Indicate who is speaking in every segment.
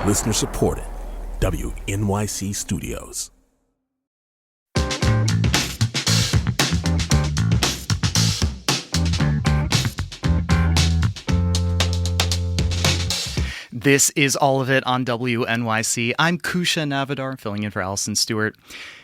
Speaker 1: Listener supported. WNYC Studios.
Speaker 2: This is All of It on WNYC. I'm Kusha Navidar, filling in for Allison Stewart.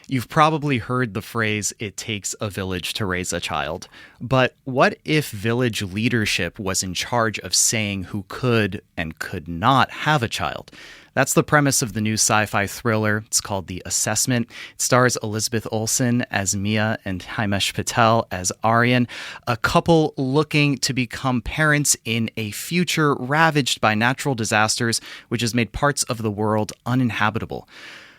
Speaker 2: You've probably heard the phrase, "it takes a village to raise a child." But what if village leadership was in charge of saying who could and could not have a child? That's the premise of the new sci-fi thriller. It's called The Assessment. It stars Elizabeth Olsen as Mia and Himesh Patel as Aryan, a couple looking to become parents in a future ravaged by natural disasters, which has made parts of the world uninhabitable.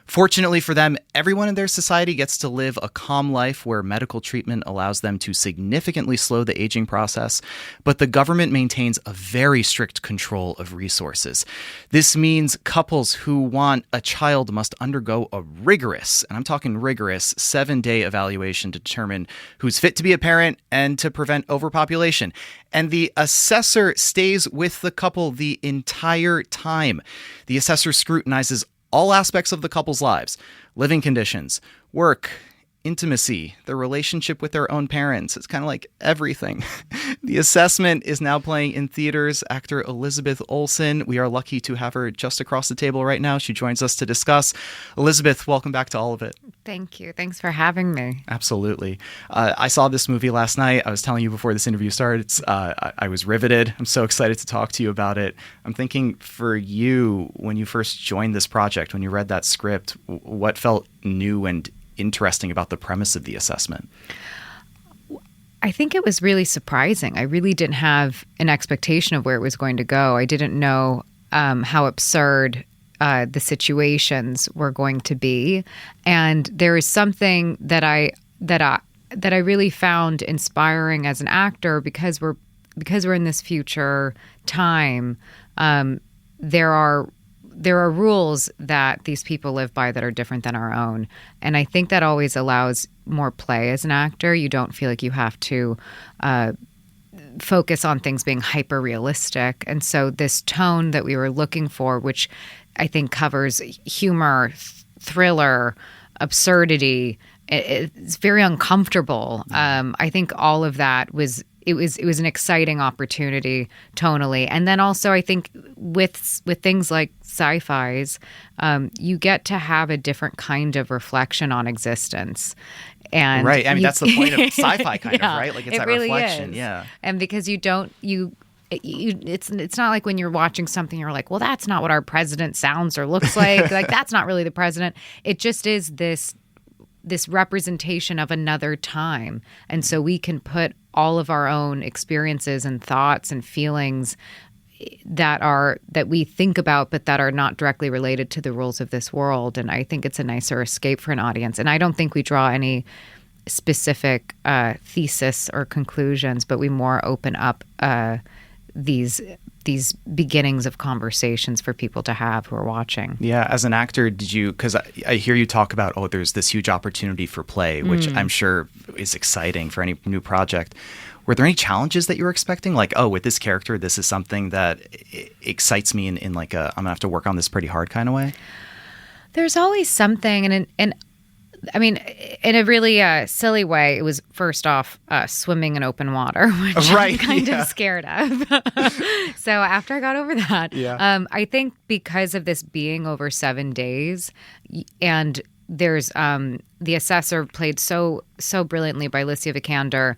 Speaker 2: Fortunately for them, everyone in their society gets to live a calm life where medical treatment allows them to significantly slow the aging process, but the government maintains a very strict control of resources. This means couples who want a child must undergo a rigorous, and I'm talking rigorous, 7-day evaluation to determine who's fit to be a parent and to prevent overpopulation. And the assessor stays with the couple the entire time. The assessor scrutinizes all aspects of the couple's lives: living conditions, work, intimacy, their relationship with their own parents. It's kind of like everything. The Assessment is now playing in theaters. Actor Elizabeth Olsen, we are lucky to have her just across the table right now. She joins us to discuss. Elizabeth, welcome back to All of It.
Speaker 3: Thank you. Thanks for having me.
Speaker 2: Absolutely. I saw this movie last night. I was telling you before this interview started, I was riveted. I'm so excited to talk to you about it. I'm thinking for you, when you first joined this project, when you read that script, what felt new and interesting about the premise of The Assessment?
Speaker 3: I think it was really surprising. I really didn't have an expectation of where it was going to go. I didn't know how absurd the situations were going to be, and there is something that I really found inspiring as an actor because we're in this future time. There are rules that these people live by that are different than our own. And I think that always allows more play as an actor. You don't feel like you have to focus on things being hyper realistic. And so this tone that we were looking for, which I think covers humor, thriller, absurdity, it's very uncomfortable. I think all of that was an exciting opportunity tonally. And then also I think with things like sci-fis, you get to have a different kind of reflection on existence. And
Speaker 2: right. I mean, that's the point of sci-fi kind
Speaker 3: yeah,
Speaker 2: of, right? Like it's that
Speaker 3: really
Speaker 2: reflection.
Speaker 3: Is.
Speaker 2: Yeah.
Speaker 3: And because it's not like when you're watching something, you're like, well, that's not what our president sounds or looks like. Like, that's not really the president. It just is this representation of another time. And so we can put all of our own experiences and thoughts and feelings that we think about, but that are not directly related to the rules of this world. And I think it's a nicer escape for an audience. And I don't think we draw any specific thesis or conclusions, but we more open up these beginnings of conversations for people to have who are watching.
Speaker 2: Yeah. As an actor, because I hear you talk about, there's this huge opportunity for play, which I'm sure is exciting for any new project. Were there any challenges that you were expecting? Like, with this character, this is something that excites me in like I'm going to have to work on this pretty hard kind of way?
Speaker 3: There's always something. And I mean, in a really silly way, it was first off swimming in open water, which I'm kind of scared of. So after I got over that, I think because of this being over 7 days, and there's the assessor played so brilliantly by Alicia Vikander.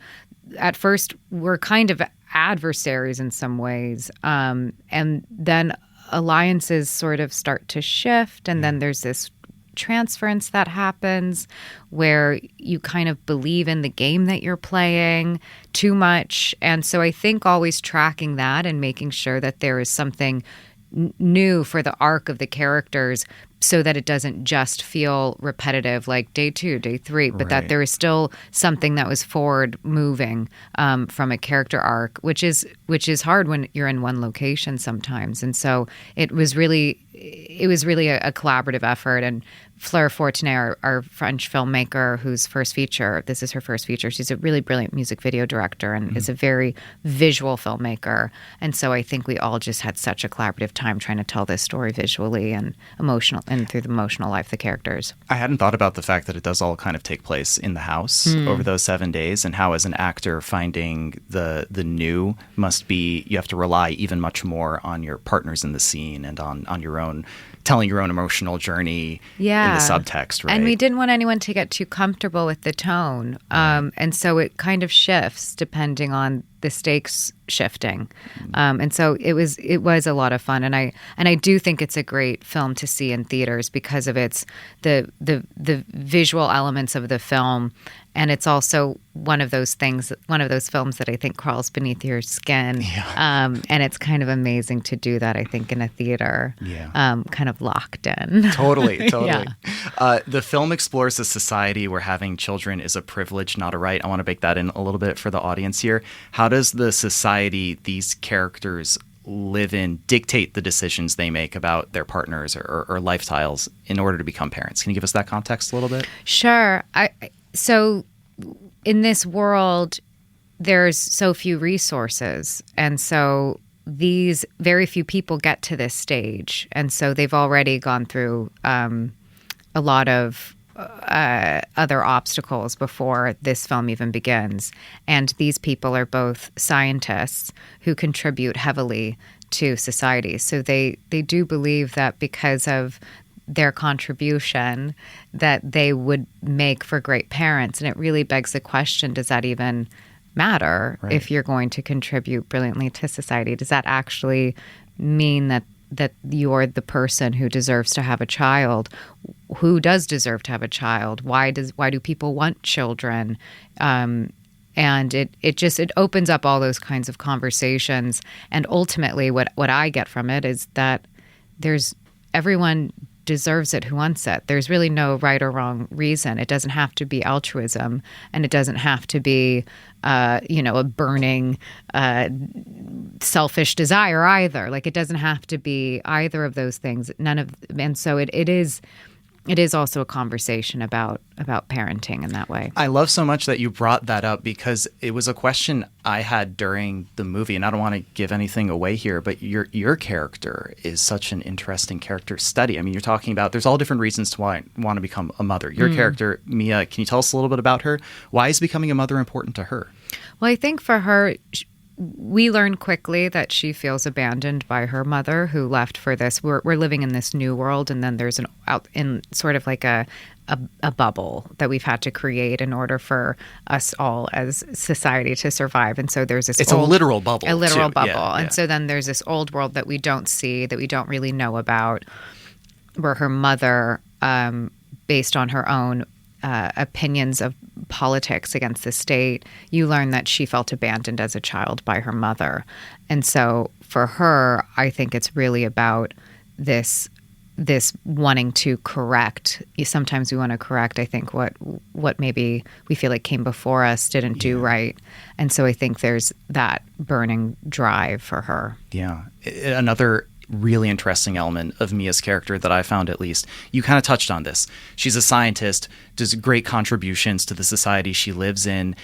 Speaker 3: At first, we're kind of adversaries in some ways, and then alliances sort of start to shift, and then there's this transference that happens where you kind of believe in the game that you're playing too much. And so I think always tracking that and making sure that there is something new for the arc of the characters so that it doesn't just feel repetitive like day 2, day 3, but that there is still something that was forward moving from a character arc, which is hard when you're in one location sometimes. And so it was really a collaborative effort. And Fleur Fortuné, our French filmmaker, whose first feature, this is her first feature. She's a really brilliant music video director and is a very visual filmmaker. And so I think we all just had such a collaborative time trying to tell this story visually and emotional, and through the emotional life of the characters.
Speaker 2: I hadn't thought about the fact that it does all kind of take place in the house over those 7 days, and how as an actor finding the new must be, you have to rely even much more on your partners in the scene and on your own, telling your own emotional journey in the subtext, right?
Speaker 3: And we didn't want anyone to get too comfortable with the tone. And so it kind of shifts depending on the stakes shifting. And so it was a lot of fun. And I do think it's a great film to see in theaters because of its the visual elements of the film. And it's also one of those films that I think crawls beneath your skin. Yeah. And it's kind of amazing to do that, I think, in a theater, kind of locked in.
Speaker 2: Totally. The film explores a society where having children is a privilege, not a right. I want to bake that in a little bit for the audience here. How does the society these characters live in dictate the decisions they make about their partners or lifestyles in order to become parents? Can you give us that context a little bit?
Speaker 3: Sure. So in this world, there's so few resources. And so these very few people get to this stage. And so they've already gone through a lot of other obstacles before this film even begins. And these people are both scientists who contribute heavily to society. So they do believe that because of their contribution that they would make for great parents. And it really begs the question, does that even matter if you're going to contribute brilliantly to society? Does that actually mean that you're the person who deserves to have a child? Who does deserve to have a child? Why do people want children? And it opens up all those kinds of conversations. And ultimately what I get from it is that everyone deserves it who wants it. There's really no right or wrong reason. It doesn't have to be altruism, and it doesn't have to be, a burning, selfish desire either. Like, it doesn't have to be either of those things. And so it is also a conversation about parenting in that way.
Speaker 2: I love so much that you brought that up because it was a question I had during the movie, and I don't want to give anything away here, but your character is such an interesting character study. I mean, you're talking about there's all different reasons to want to become a mother. Your character, Mia, can you tell us a little bit about her? Why is becoming a mother important to her?
Speaker 3: Well, I think for her, we learn quickly that she feels abandoned by her mother, who left for this. We're living in this new world, and then there's sort of like a bubble that we've had to create in order for us all as society to survive. And so there's this
Speaker 2: a literal bubble.
Speaker 3: A literal
Speaker 2: too.
Speaker 3: bubble.
Speaker 2: Yeah.
Speaker 3: And so then there's this old world that we don't see, that we don't really know about, where her mother, based on her own opinions of politics against the state, you learn that she felt abandoned as a child by her mother. And so for her, I think it's really about this wanting to correct. Sometimes we want to correct, I think, what maybe we feel like came before us didn't do right. And so I think there's that burning drive for her.
Speaker 2: Yeah. Another really interesting element of Mia's character that I found, at least, you kind of touched on this. She's a scientist, does great contributions to the society she lives in,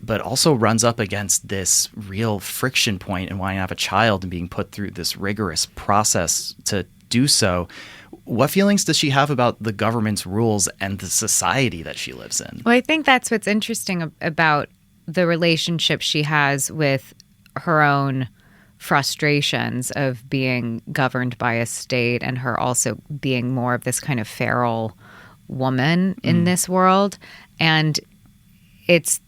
Speaker 2: but also runs up against this real friction point in wanting to have a child and being put through this rigorous process to do so. What feelings does she have about the government's rules and the society that she lives in?
Speaker 3: Well, I think that's what's interesting about the relationship she has with her own frustrations of being governed by a state, and her also being more of this kind of feral woman in this world. And it's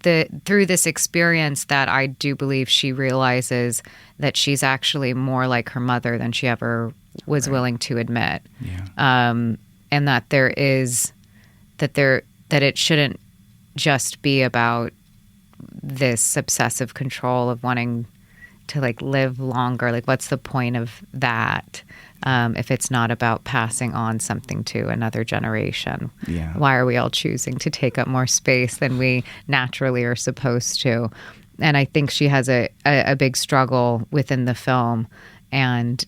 Speaker 3: through this experience that I do believe she realizes that she's actually more like her mother than she ever was willing to admit. And that that it shouldn't just be about this obsessive control of wanting to live longer. Like, what's the point of that if it's not about passing on something to another generation? Why are we all choosing to take up more space than we naturally are supposed to? And I think she has a big struggle within the film, and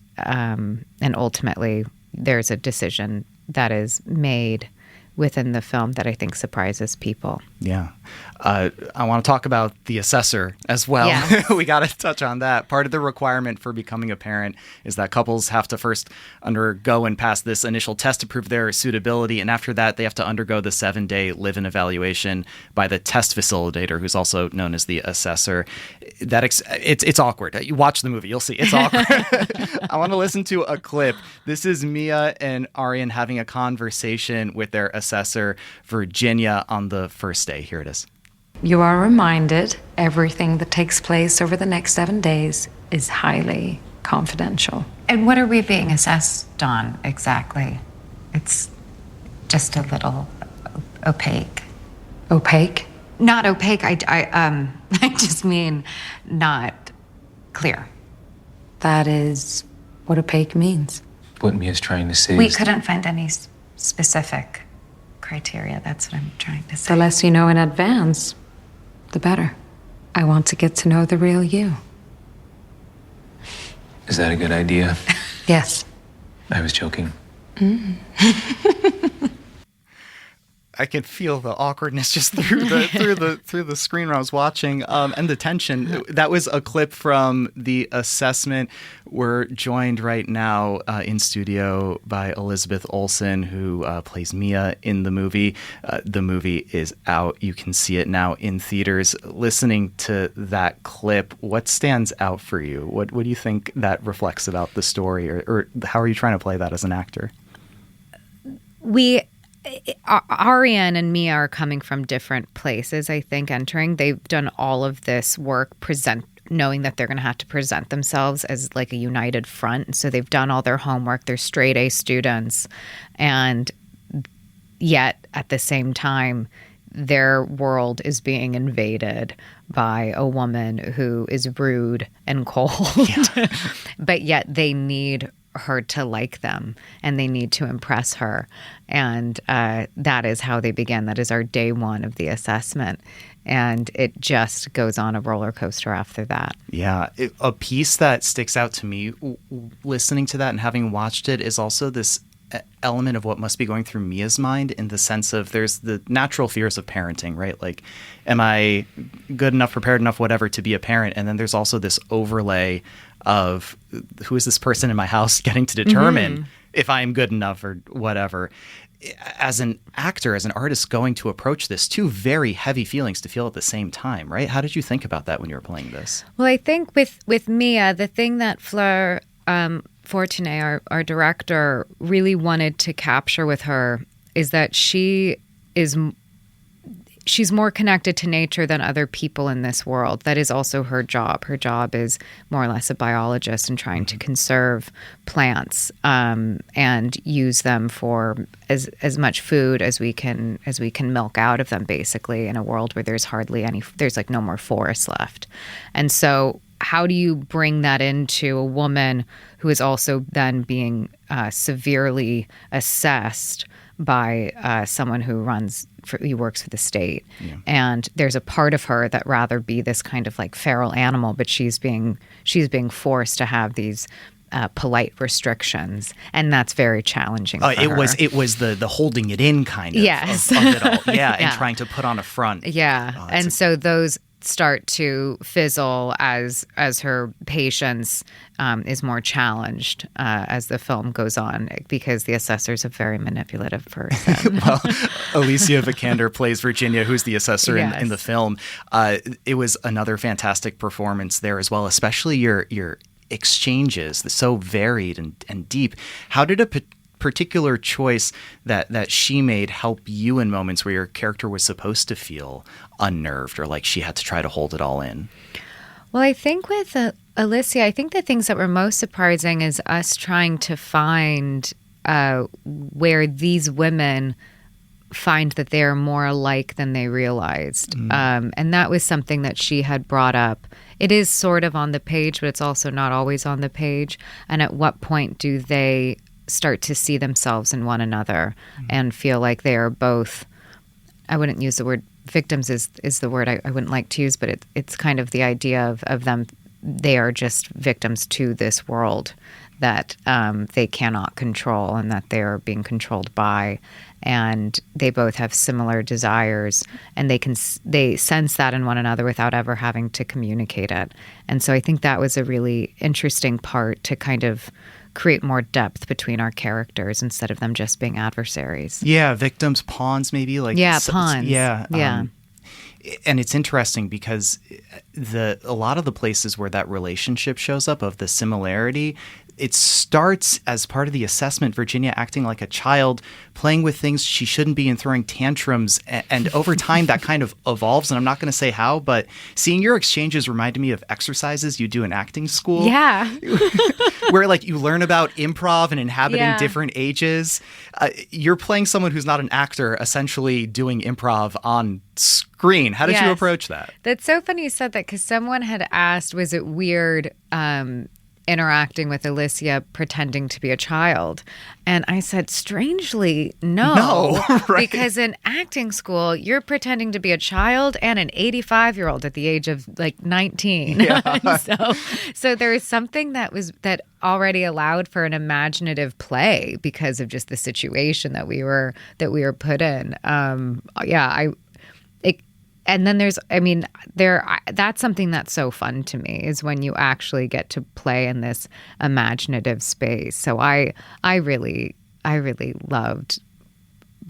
Speaker 3: ultimately there's a decision that is made within the film that I think surprises people.
Speaker 2: Yeah. I want to talk about the assessor as well.
Speaker 3: Yes.
Speaker 2: We got to touch on that. Part of the requirement for becoming a parent is that couples have to first undergo and pass this initial test to prove their suitability. And after that, they have to undergo the 7-day live-in evaluation by the test facilitator, who's also known as the assessor. It's awkward. You watch the movie, you'll see. It's awkward. I want to listen to a clip. This is Mia and Arian having a conversation with their assessor, Virginia, on the first day. Here it is.
Speaker 4: You are reminded everything that takes place over the next 7 days is highly confidential.
Speaker 5: And what are we being assessed on exactly? It's just a little opaque.
Speaker 4: Opaque?
Speaker 5: Not opaque. I just mean not clear.
Speaker 4: That is what opaque means.
Speaker 6: What Mia's trying to say
Speaker 5: We
Speaker 6: is
Speaker 5: couldn't find any specific criteria. That's what I'm trying to say.
Speaker 4: The less you know in advance, the better. I want to get to know the real you.
Speaker 6: Is that a good idea?
Speaker 4: Yes.
Speaker 6: I was joking.
Speaker 2: I could feel the awkwardness just through the screen when I was watching, and the tension. That was a clip from the assessment. We're joined right now in studio by Elizabeth Olsen, who plays Mia in the movie. The movie is out. You can see it now in theaters. Listening to that clip, what stands out for you? What do you think that reflects about the story, or how are you trying to play that as an actor?
Speaker 3: Arian and Mia are coming from different places, I think, entering. They've done all of this work knowing that they're going to have to present themselves as like a united front. So they've done all their homework. They're straight A students. And yet, at the same time, their world is being invaded by a woman who is rude and cold. Yeah. But yet they need her to like them, and they need to impress her. And that is how they begin. That is our day one of the assessment. And it just goes on a roller coaster after that.
Speaker 2: Yeah. A piece that sticks out to me listening to that and having watched it is also this element of what must be going through Mia's mind, in the sense of there's the natural fears of parenting, right? Like, am I good enough, prepared enough, whatever, to be a parent? And then there's also this overlay of who is this person in my house getting to determine if I am good enough or whatever. As an actor, as an artist, going to approach this, two very heavy feelings to feel at the same time, right? How did you think about that when you were playing this?
Speaker 3: Well, I think with Mia, the thing that Fleur Fortuné, our director, really wanted to capture with her is that she's more connected to nature than other people in this world. That is also her job. Her job is more or less a biologist and trying to conserve plants and use them for as much food as we can milk out of them, basically, in a world where there's like no more forest left. And so how do you bring that into a woman who is also then being severely assessed by someone who works for the state? Yeah. And there's a part of her that rather be this kind of like feral animal, but she's being forced to have these polite restrictions, and that's very challenging for her.
Speaker 2: It was the holding it in kind of,
Speaker 3: yes.
Speaker 2: of it all. Yeah, and trying to put on a front.
Speaker 3: Yeah, and so those start to fizzle as her patience is more challenged as the film goes on, because the assessor's a very manipulative person.
Speaker 2: Well, Alicia Vikander plays Virginia, who's the assessor in the film. It was another fantastic performance there as well, especially your exchanges, so varied and deep. How did a particular choice that she made help you in moments where your character was supposed to feel unnerved or like she had to try to hold it all in?
Speaker 3: Well, I think with Alicia, I think the things that were most surprising is us trying to find where these women find that they're more alike than they realized. And that was something that she had brought up. It is sort of on the page, but it's also not always on the page. And at what point do they start to see themselves in one another and feel like they are both, I wouldn't use the word victims is the word I wouldn't like to use, but it's kind of the idea of them they are just victims to this world that they cannot control and that they are being controlled by. And they both have similar desires, and they sense that in one another without ever having to communicate it. And so I think that was a really interesting part to kind of create more depth between our characters instead of them just being adversaries.
Speaker 2: Yeah, victims, pawns, maybe
Speaker 3: pawns.
Speaker 2: Yeah. And it's interesting because a lot of the places where that relationship shows up of the similarity, it starts as part of the assessment, Virginia acting like a child, playing with things she shouldn't be and throwing tantrums. And over time, that kind of evolves. And I'm not going to say how, but seeing your exchanges reminded me of exercises you do in acting school.
Speaker 3: Yeah.
Speaker 2: Where like you learn about improv and inhabiting different ages. You're playing someone who's not an actor, essentially doing improv on screen. How did you approach that?
Speaker 3: That's so funny you said that, because someone had asked, was it weird interacting with Alicia pretending to be a child? And I said, strangely, no.
Speaker 2: Right.
Speaker 3: Because in acting school, you're pretending to be a child and an 85-year-old at the age of like 19.
Speaker 2: Yeah.
Speaker 3: so there is something that already allowed for an imaginative play because of just the situation that we were put in. And then that's something that's so fun to me, is when you actually get to play in this imaginative space. So I really loved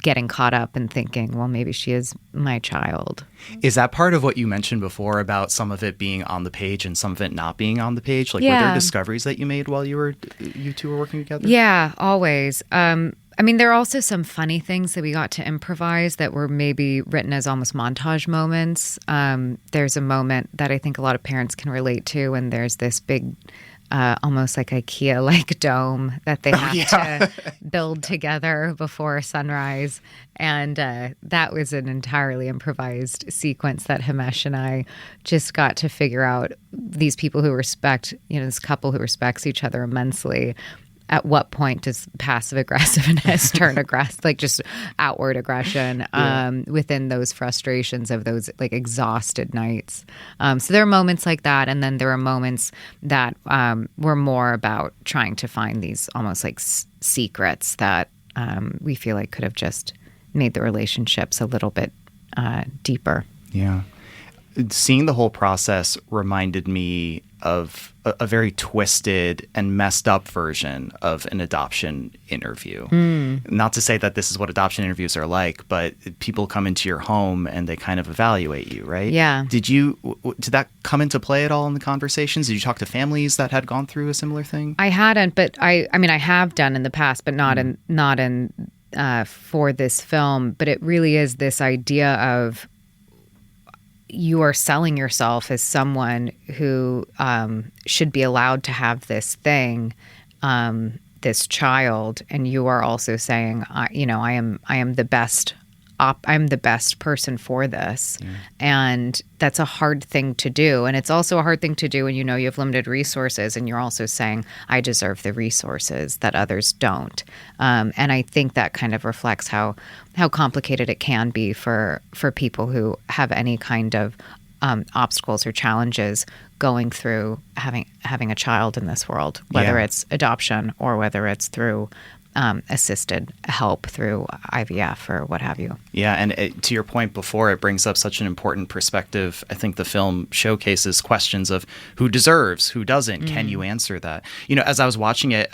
Speaker 3: getting caught up and thinking, well, maybe she is my child.
Speaker 2: Is that part of what you mentioned before about some of it being on the page and some of it not being on the page? Like, were there discoveries that you made while you two were working together?
Speaker 3: Yeah, always. There are also some funny things that we got to improvise that were maybe written as almost montage moments. There's a moment that I think a lot of parents can relate to, and there's this big, almost like IKEA-like dome that they have to build together before sunrise. And that was an entirely improvised sequence that Himesh and I just got to figure out. These people who respect, this couple who respects each other immensely, at what point does passive aggressiveness turn aggressive, like just outward aggression within those frustrations of those like exhausted nights. So there are moments like that. And then there are moments that were more about trying to find these almost like secrets that we feel like could have just made the relationships a little bit deeper.
Speaker 2: Yeah. Seeing the whole process reminded me of a very twisted and messed up version of an adoption interview. Not to say that this is what adoption interviews are like, but people come into your home and they kind of evaluate you, right?
Speaker 3: Yeah.
Speaker 2: Did that come into play at all in the conversations? Did you talk to families that had gone through a similar thing?
Speaker 3: I hadn't, but I have done in the past, but not in for this film. But it really is this idea of, you are selling yourself as someone who should be allowed to have this thing, this child, and you are also saying, I am the best. I'm the best person for this. And that's a hard thing to do. And it's also a hard thing to do when you have limited resources, and you're also saying, I deserve the resources that others don't. And I think that kind of reflects how complicated it can be for people who have any kind of obstacles or challenges going through having a child in this world, whether it's adoption or whether it's through assisted help through IVF or what have you.
Speaker 2: Yeah, and to your point before, it brings up such an important perspective. I think the film showcases questions of who deserves, who doesn't. Can you answer that? As I was watching it,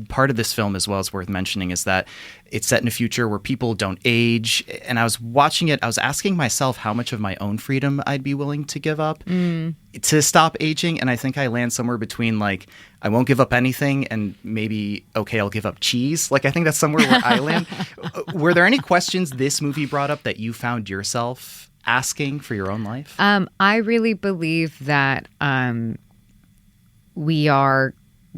Speaker 2: part of this film as well is worth mentioning is that it's set in a future where people don't age. And I was watching it, I was asking myself how much of my own freedom I'd be willing to give up to stop aging. And I think I land somewhere between like, I won't give up anything and maybe, okay, I'll give up cheese. Like, I think that's somewhere where I land. Were there any questions this movie brought up that you found yourself asking for your own life?
Speaker 3: I really believe that we are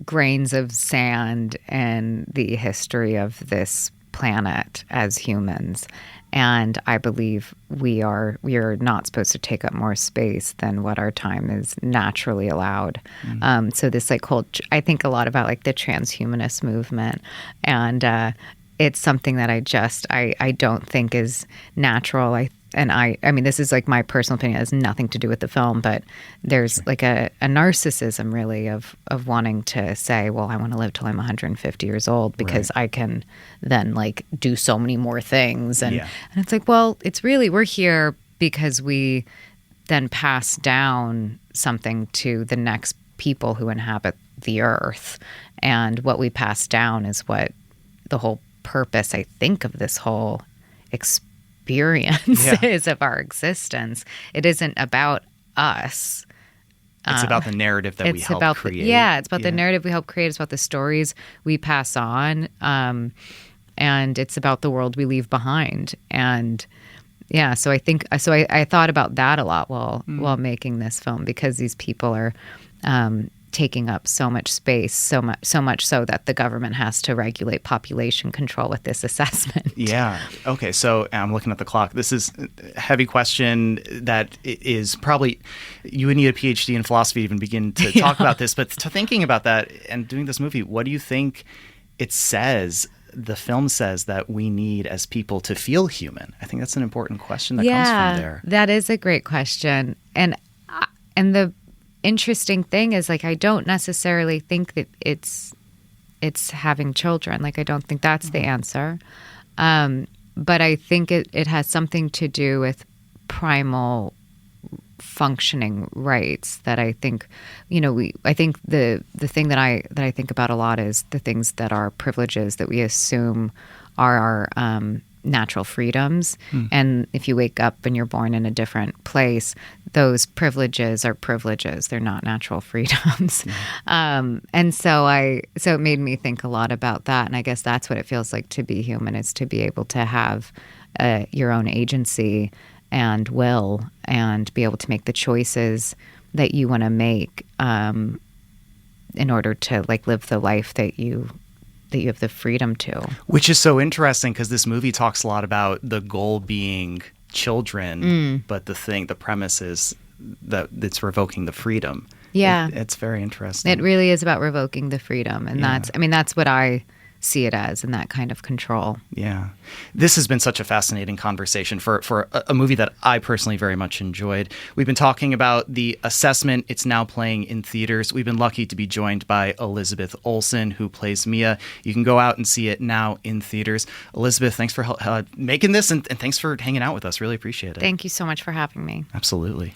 Speaker 3: grains of sand in the history of this planet as humans. And I believe we are not supposed to take up more space than what our time is naturally allowed. So this I think a lot about like the transhumanist movement, and it's something that I don't think is natural. and I mean, this is like my personal opinion. It has nothing to do with the film, but there's like a narcissism really of wanting to say, well, I want to live till I'm 150 years old because I can then like do so many more things. And it's like, well, it's really, we're here because we then pass down something to the next people who inhabit the earth. And what we pass down is what the whole purpose, I think, of this whole experience is of our existence. It isn't about us.
Speaker 2: It's about the narrative that we help create.
Speaker 3: It's about the narrative we help create. It's about the stories we pass on. And it's about the world we leave behind. And so I think, I thought about that a lot while making this film, because these people are taking up so much space, so much so that the government has to regulate population control with this assessment.
Speaker 2: Yeah. Okay. So I'm looking at the clock. This is a heavy question that is probably, you would need a PhD in philosophy to even begin to talk about this. But to thinking about that and doing this movie, what do you think it says? The film says that we need as people to feel human. I think that's an important question that comes from there.
Speaker 3: That is a great question. And the interesting thing is, like, I don't necessarily think that it's having children. Like, I don't think that's the answer. But I think it has something to do with primal functioning rights that I think, I think the thing that I think about a lot is the things that are privileges that we assume are our natural freedoms. And if you wake up and you're born in a different place, those privileges are privileges. They're not natural freedoms. And so it made me think a lot about that. And I guess that's what it feels like to be human, is to be able to have your own agency and will, and be able to make the choices that you want to make in order to like live the life that you have the freedom to.
Speaker 2: Which is so interesting, because this movie talks a lot about the goal being children, but the premise is that it's revoking the freedom.
Speaker 3: Yeah.
Speaker 2: It's very interesting.
Speaker 3: It really is about revoking the freedom. And that's what I see it as, in that kind of control.
Speaker 2: Yeah. This has been such a fascinating conversation for a movie that I personally very much enjoyed. We've been talking about The Assessment. It's now playing in theaters. We've been lucky to be joined by Elizabeth Olsen, who plays Mia. You can go out and see it now in theaters. Elizabeth, thanks for making this, and thanks for hanging out with us. Really appreciate it.
Speaker 3: Thank you so much for having me.
Speaker 2: Absolutely.